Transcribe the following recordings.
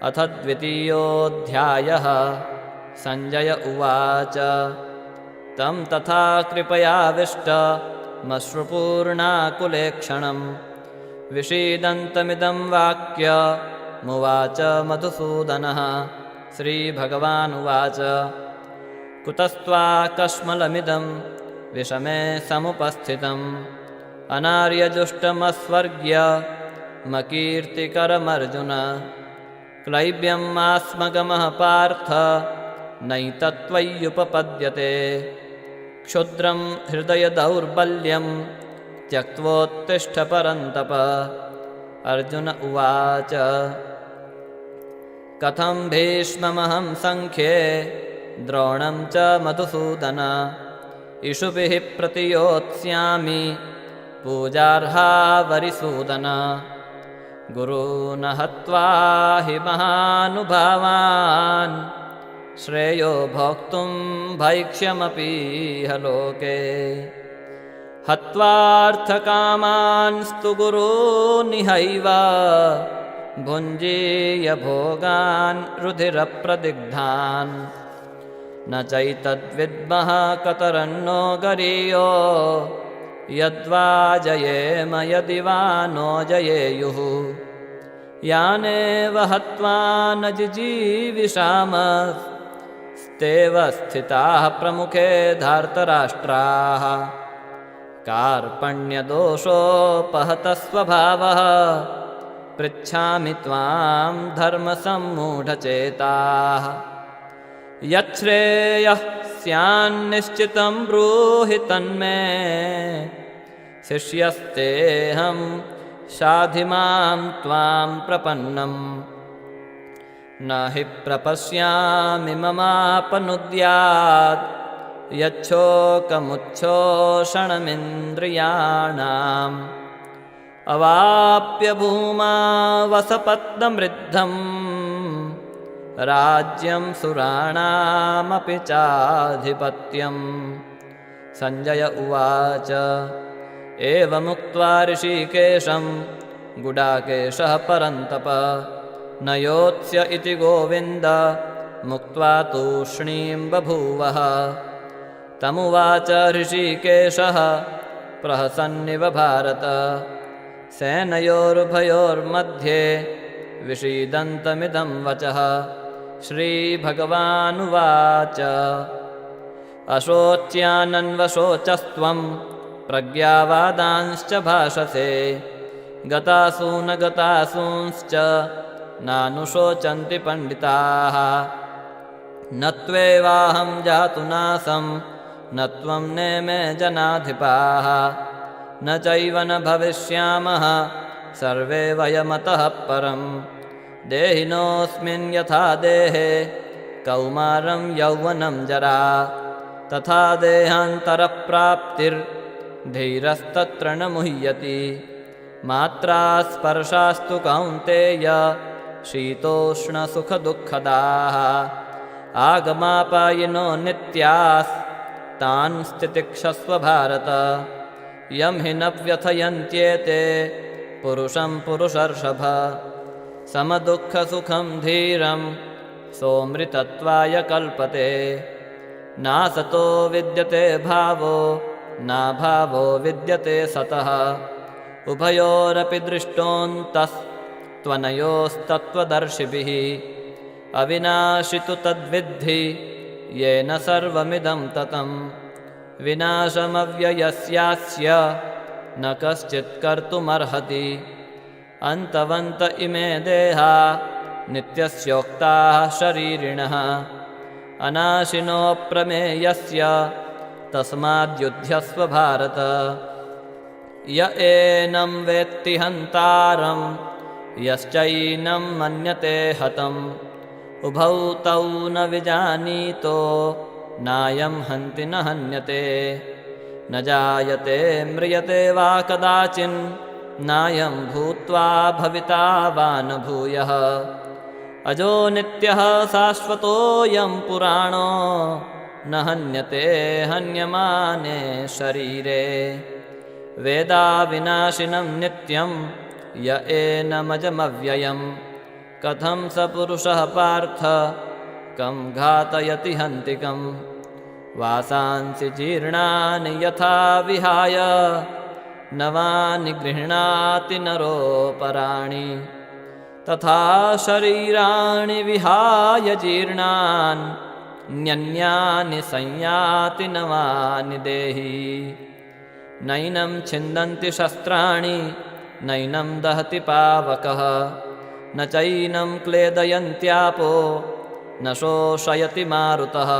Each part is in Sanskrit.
अथ द्वितीयोऽध्यायः। संजय उवाच तं तथा कृपयाविष्टमश्रुपूर्णाकुलेक्षणं विषीदन्तमिदं वाक्यमुवाच मधुसूदनः। श्रीभगवानुवाच कुतस्त्वाकश्मलमिदं विषमे समुपस्थितम् अनार्यजुष्टमस्वर्ग्यमकीर्तिकरमर्जुन। क्लैब्यमास्मगमः पार्थ नैतत्त्वय्युपपद्यते। क्षुद्रं हृदयदौर्बल्यं त्यक्त्वोत्तिष्ठ परन्तप। अर्जुन उवाच कथं भीष्ममहं संख्ये द्रोणं च मधुसूदन। इषुभिः प्रतियोत्स्यामि पूजार्हा वरिसूदन। गुरून् हत्वा हि महानुभावान् श्रेयो भोक्तुं भैक्ष्यमपीह लोके। हत्वार्थकामांस्तु गुरूनिहैव भुञ्जीय भोगान् रुधिरप्रदिग्धान्। न चैतद्विद्मः कतरन्नो गरीयो यद्वा जयेम यदि वा नो जयेयुः। यानेव हत्वा न जिजीविषामस्तेव स्थिताः प्रमुखे धार्तराष्ट्राः। कार्पण्यदोषोपहतः स्वभावः पृच्छामि त्वां धर्मसम्मूढचेताः। यच्छ्रेयः स्यान्निश्चितं ब्रूहि तन्मे शिष्यस्तेऽहं शाधि मां त्वां प्रपन्नम्। न हि प्रपश्यामि ममापनुद्यात् यच्छोकमुच्छोषणमिन्द्रियाणाम्। अवाप्य भूमा वसपत्नमृद्धम् राज्यं सुराणामपि चाधिपत्यम्। संजय उवाच एवमुक्त्वा ऋषिकेशं गुडाकेशः परन्तप न योत्स्य इति गोविन्द मुक्त्वा तूष्णीं बभूवः। तमुवाच ऋषिकेशः प्रहसन्निव भारत सेनयोरुभयोर्मध्ये विषीदन्तमिदं वचः। श्रीभगवानुवाच अशोच्यानन्वशोचस्त्वं प्रज्ञावादांश्च भाषसे। गतासून गतासूंश्च नानुशोचन्ति पण्डिताः। न त्वेवाहं जातु नासं न त्वं नेमे जनाधिपाः। न चैव न भविष्यामः सर्वे वयमतः परम्। देहिनोऽस्मिन् यथा देहे कौमारं यौवनं जरा तथा देहान्तरप्राप्तिर्धीरस्तत्र न मुह्यति। मात्रा स्पर्शास्तु कौन्तेय शीतोष्णसुखदुःखदाः। आगमापायिनो नित्यास्तान् स्थितिक्षस्व भारत। यं हि न व्यथयन्त्येते पुरुषं पुरुषर्षभ। समदुःखसुखं धीरं सोऽमृतत्वाय कल्पते। नासतो विद्यते भावो नाभावो विद्यते सतः। उभयोरपि दृष्टोऽन्तस्त्वनयोस्तत्त्वदर्शिभिः। अविनाशि तु तद्विद्धि येन सर्वमिदं ततं। विनाशमव्ययस्यास्य न कश्चित् कर्तुमर्हति। अन्तवन्त इमे देहा नित्यस्योक्ताः शरीरिणः। अनाशिनोऽप्रमेयस्य तस्माद्युध्यस्व भारत। य एनं वेत्ति हन्तारं यश्चैनं मन्यते हतम्। उभौ तौ न विजानीतो नायं हन्ति न हन्यते। न जायते म्रियते वा कदाचिन् नायं भूत्वा भविता वा न भूयः। अजो नित्यः शाश्वतोऽयं पुराणो न हन्यते हन्यमाने शरीरे। वेदाविनाशिनं नित्यं य एनमजमव्ययं कथं स पुरुषः पार्थ कं घातयति हन्तिकं वासांसि जीर्णानि यथा विहाय नवानि गृह्णाति नरोपराणि तथा शरीराणि विहाय जीर्णान् न्यन्यानि संयाति नवानि देहि नैनं छिन्दन्ति शस्त्राणि नैनं दहति पावकः न चैनं क्लेदयन्त्यापो न शोषयति मारुतः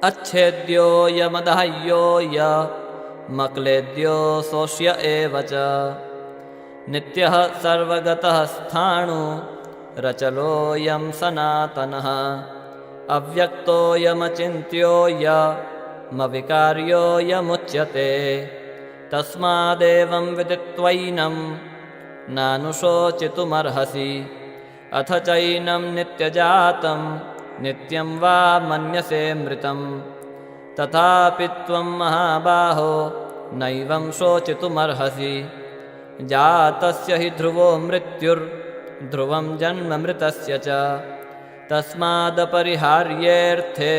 अच्छेद्योऽयमदह्योऽयमक्लेद्यो शोष्य एव च नित्यः सर्वगतः स्थाणुरचलोऽयं सनातनः अव्यक्तोऽयमचिन्त्योऽयमविकार्योऽयमुच्यते तस्मादेवं विदित्वैनं नानुशोचितुमर्हसि अथ चैनं नित्यजातं नित्यं वा मन्यसे मृतं तथापि त्वं महाबाहो नैवं शोचितुमर्हसि जातस्य हि ध्रुवो मृत्युर्ध्रुवं जन्म मृतस्य च तस्मादपरिहार्येऽर्थे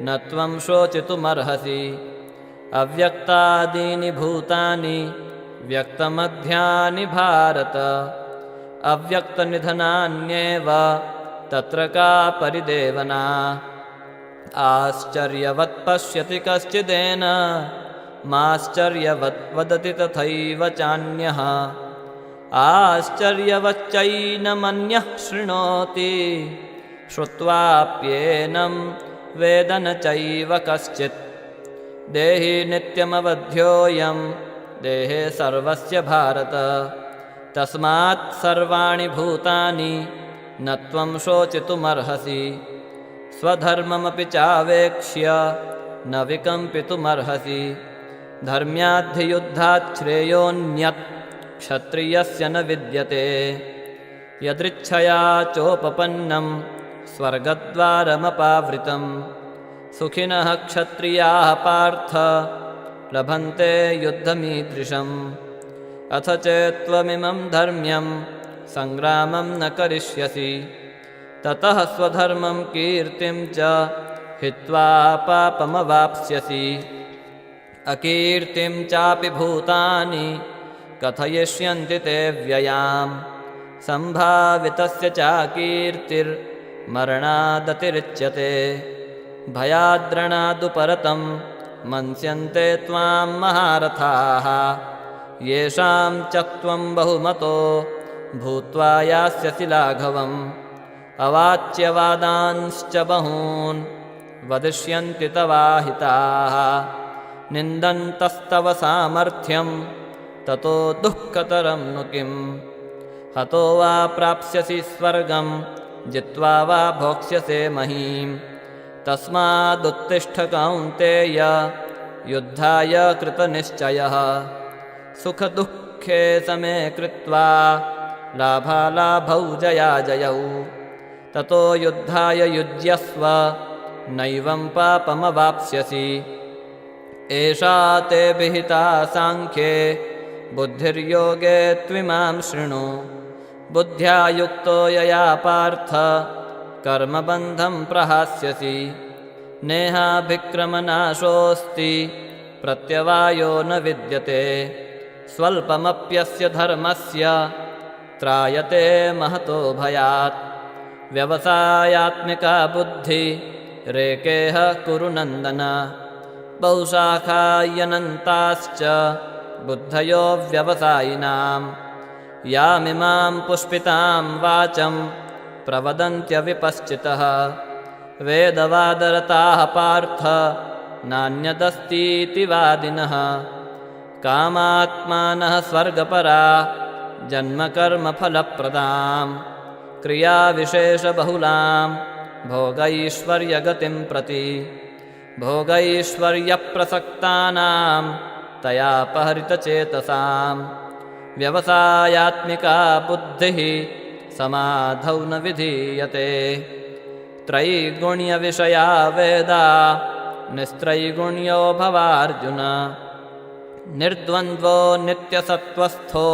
न त्वं शोचितुमर्हसि अव्यक्तादीनि भूतानि व्यक्तमध्यानि भारत अव्यक्तनिधनान्येव तत्र का परिदेवना आश्चर्यवत् पश्यति कश्चिदेन माश्चर्यवत् वदति तथैव चान्यः आश्चर्यवच्चैनमन्यः शृणोति श्रुत्वाप्येनं वेद न चैव कश्चित् देहि नित्यमवध्योऽयं देहे सर्वस्य भारत तस्मात् सर्वाणि भूतानि न त्वं शोचितुमर्हसि स्वधर्ममपि चावेक्ष्य न विकम्पितुमर्हसि धर्म्याद्धियुद्धात् श्रेयोऽन्यत् क्षत्रियस्य न विद्यते यदृच्छया चोपपन्नं स्वर्गद्वारमपावृतं सुखिनः क्षत्रियाः पार्थ लभन्ते युद्धमीदृशम् अथ चेत्त्वमिमं धर्म्यं सङ्ग्रामं न करिष्यसि ततः स्वधर्मं कीर्तिं च हित्वा पापमवाप्स्यसि अकीर्तिं चापि भूतानि कथयिष्यन्ति ते व्ययां सम्भावितस्य चाकीर्तिर्मरणादतिरिच्यते भयाद्रणादुपरतं मन्स्यन्ते त्वां महारथाः येषां च त्वं बहुमतो भूत्वा यास्यसि लाघवम् अवाच्यवादांश्च बहून् वदिष्यन्ति तवाहिताः निन्दन्तस्तव सामर्थ्यं ततो दुःखतरं नु किम् हतो वा प्राप्स्यसि स्वर्गं जित्वा वा भोक्ष्यसे महीम् तस्मादुत्तिष्ठ कौन्तेय युद्धाय कृतनिश्चयः सुखदुःखे समे कृत्वा लाभालाभौ जयाजयौ ततो युद्धाय युज्यस्व नैवं पापमवाप्स्यसि एषा ते विहिता साङ्ख्ये बुद्धिर्योगे त्विमां शृणु बुद्ध्या युक्तो यया पार्थ कर्मबन्धं प्रहास्यसि नेहाभिक्रमनाशोऽस्ति प्रत्यवायो न विद्यते स्वल्पमप्यस्य धर्मस्य त्रायते महतो भयात् व्यवसायात्मिका बुद्धि रेकेह कुरु नन्दन बहुशाखायनन्ताश्च बुद्धयो व्यवसायिनां यामिमां पुष्पितां वाचं प्रवदन्त्यविपश्चितः वेदवादरताः पार्थ नान्यदस्तीति वादिनः कामात्मानः स्वर्गपरा जन्मकर्मफलप्रदां क्रियाविशेषबहुलां भोगैश्वर्यगतिं प्रति भोगैश्वर्यप्रसक्तानां तयापहरितचेतसां व्यवसायात्मिका बुद्धिः समाधौ न विधीयते त्रैगुण्यविषया वेदा निस्त्रैगुण्यो भवार्जुन निर्द्वन्द्वो नित्यसत्त्वस्थो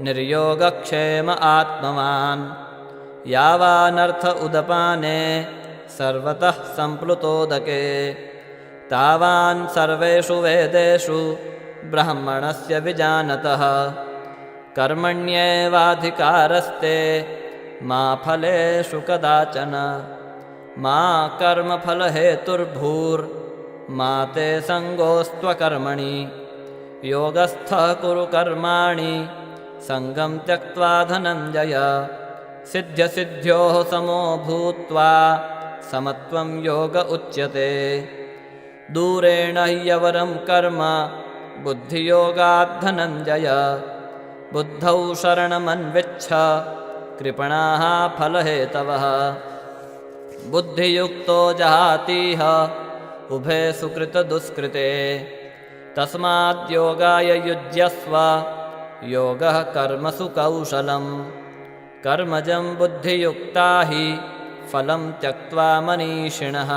निर्योगक्षेम आत्मवान् यावानर्थ उदपाने सर्वतः सम्प्लुतोदके तावान् सर्वेषु वेदेषु ब्राह्मणस्य विजानतः कर्मण्येवाधिकारस्ते मा फलेषु कदाचन मा कर्मफलहेतुर्भूर्मा ते सङ्गोऽस्त्वकर्मणि योगस्थः कुरु कर्माणि सङ्गं त्यक्त्वा धनञ्जय सिद्ध्यसिद्ध्योः समो भूत्वा समत्वं योग उच्यते दूरेण ह्यवरं कर्म बुद्धियोगात् धनञ्जय बुद्धौ शरणमन्विच्छ कृपणाः फलहेतवः बुद्धियुक्तो जहातीह उभे सुकृतदुष्कृते तस्माद्योगाय युज्यस्व योगः कर्मसु कौशलम् कर्मजं बुद्धियुक्ता हि फलं त्यक्त्वा मनीषिणः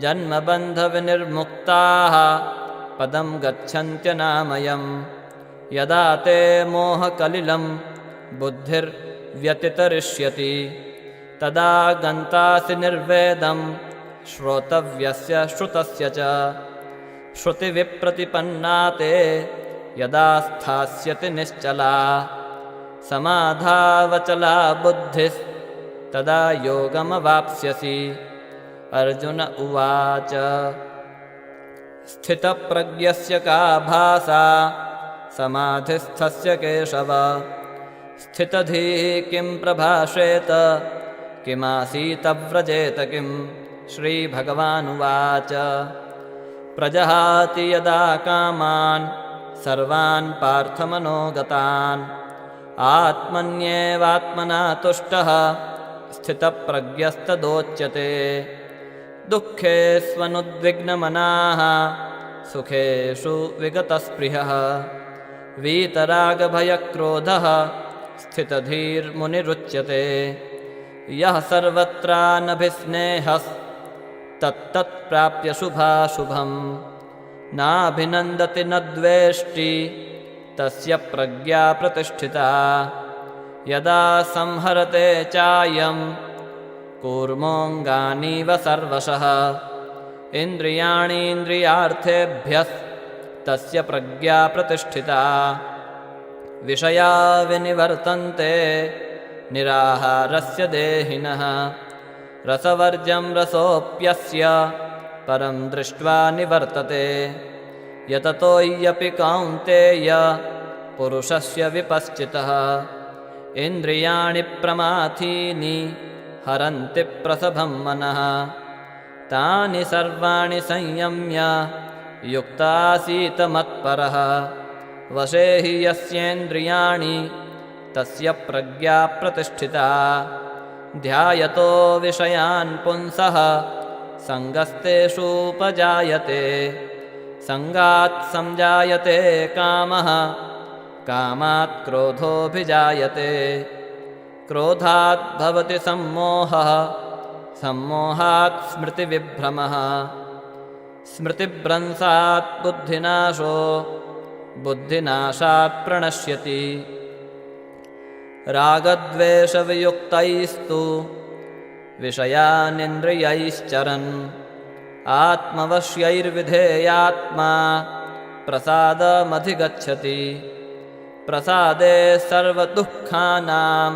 जन्मबन्धविनिर्मुक्ताः पदं गच्छन्त्यनामयम् यदा ते मोहकलिलं बुद्धिर्व्यतितरिष्यति तदा गन्तासि निर्वेदं श्रोतव्यस्य श्रुतस्य च श्रुतिविप्रतिपन्ना ते यदा स्थास्यति निश्चला समाधावचला बुद्धिस्तदा योगमवाप्स्यसि अर्जुन उवाच स्थितप्रज्ञस्य का भासा समाधिस्थस्य केशव स्थितधीः किं प्रभाषेत किमासीतव्रजेत किं श्रीभगवानुवाच प्रजहाति यदा कामान् सर्वान् पार्थमनोगतान् आत्मन्येवात्मना तुष्टः स्थितप्रज्ञस्तदोच्यते दुःखेष्वनुद्विग्नमनाः सुखेषु विगतस्पृहः वीतरागभयक्रोधः स्थितधीर्मुनिरुच्यते यः सर्वत्रानभिस्नेहस्तत्तत्प्राप्य शुभाशुभम् नाभिनन्दति न द्वेष्टि तस्य प्रज्ञा प्रतिष्ठिता यदा संहरते चायं कूर्मोऽङ्गानीव सर्वशः इन्द्रियाणीन्द्रियार्थेभ्यस्तस्य प्रज्ञा प्रतिष्ठिता विषया विनिवर्तन्ते निराहारस्य देहिनः रसवर्जं रसोऽप्यस्य परं दृष्ट्वा निवर्तते यततोऽय्यपि कौन्तेय पुरुषस्य विपश्चितः इन्द्रियाणि प्रमाथीनि हरन्ति प्रसभं मनः तानि सर्वाणि संयम्य युक्तासीत मत्परः वशे हि यस्येन्द्रियाणि तस्य प्रज्ञा प्रतिष्ठिता ध्यायतो विषयान् पुंसः सङ्गस्तेषूपजायते सङ्गात् संजायते कामः कामात् क्रोधोऽभिजायते क्रोधात् भवति सम्मोहः सम्मोहात् स्मृतिविभ्रमः स्मृतिभ्रंशात् बुद्धिनाशो बुद्धिनाशात् प्रणश्यति रागद्वेषवियुक्तैस्तु विषयानिन्द्रियैश्चरन् आत्मवश्यैर्विधेयात्मा प्रसादमधिगच्छति प्रसादे सर्वदुःखानां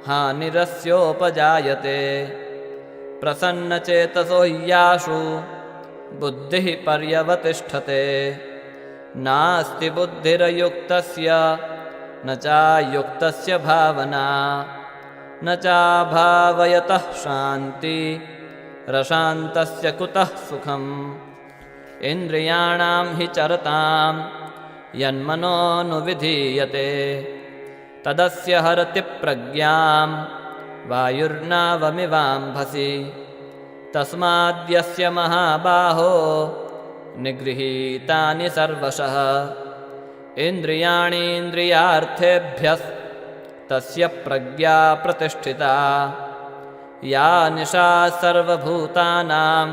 हानिरस्योपजायते प्रसन्नचेतसो ह्याशु बुद्धिः पर्यवतिष्ठते नास्ति बुद्धिरयुक्तस्य न चायुक्तस्य भावना न चाभावयतः शान्ति रशान्तस्य कुतः सुखम् इन्द्रियाणां हि चरतां यन्मनोनुविधीयते तदस्य हरति प्रज्ञां वायुर्नावमिवाम्भसि तस्माद्यस्य महाबाहो निगृहीतानि सर्वशः इन्द्रियाणीन्द्रियार्थेभ्यस्तस्य प्रज्ञा प्रतिष्ठिता या निशा सर्वभूतानां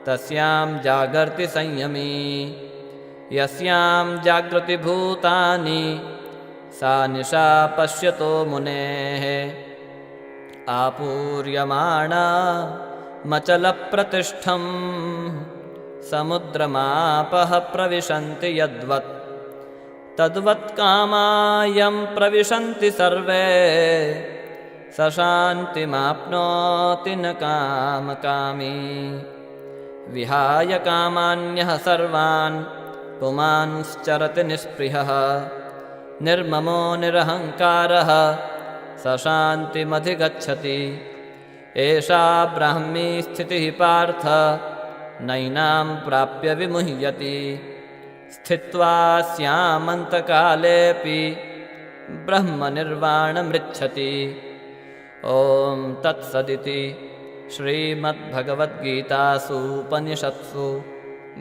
तस्यां जागर्ति संयमी यस्यां जागृति भूतानि सा निशा पश्यतो मुनेः आपूर्यमाणा मचलप्रतिष्ठं समुद्रमापः प्रविशन्ति यद्वत् तद्वत्कामायं प्रविशन्ति सर्वे स शान्तिमाप्नोति न कामकामी विहाय कामान्यः सर्वान् पुमांश्चरति निःस्पृहः निर्ममो निरहङ्कारः स शान्तिमधिगच्छति एषा ब्राह्मी स्थितिः पार्थ नैनां प्राप्य विमुह्यति स्थित्वा स्यामन्तकालेऽपि ब्रह्मनिर्वाणमृच्छति ॐ तत्सदिति श्रीमद्भगवद्गीतासूपनिषत्सु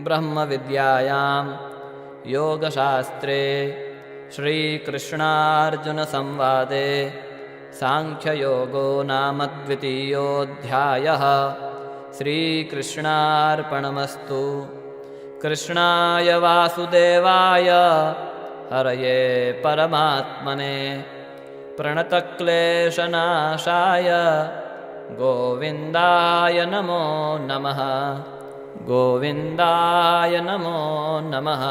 ब्रह्मविद्यायां योगशास्त्रे श्रीकृष्णार्जुनसंवादे साङ्ख्ययोगो नाम द्वितीयोऽध्यायः श्रीकृष्णार्पणमस्तु। कृष्णाय वासुदेवाय हरये परमात्मने प्रणतक्लेशनाशाय गोविन्दाय नमो नमः। गोविन्दाय नमो नमः।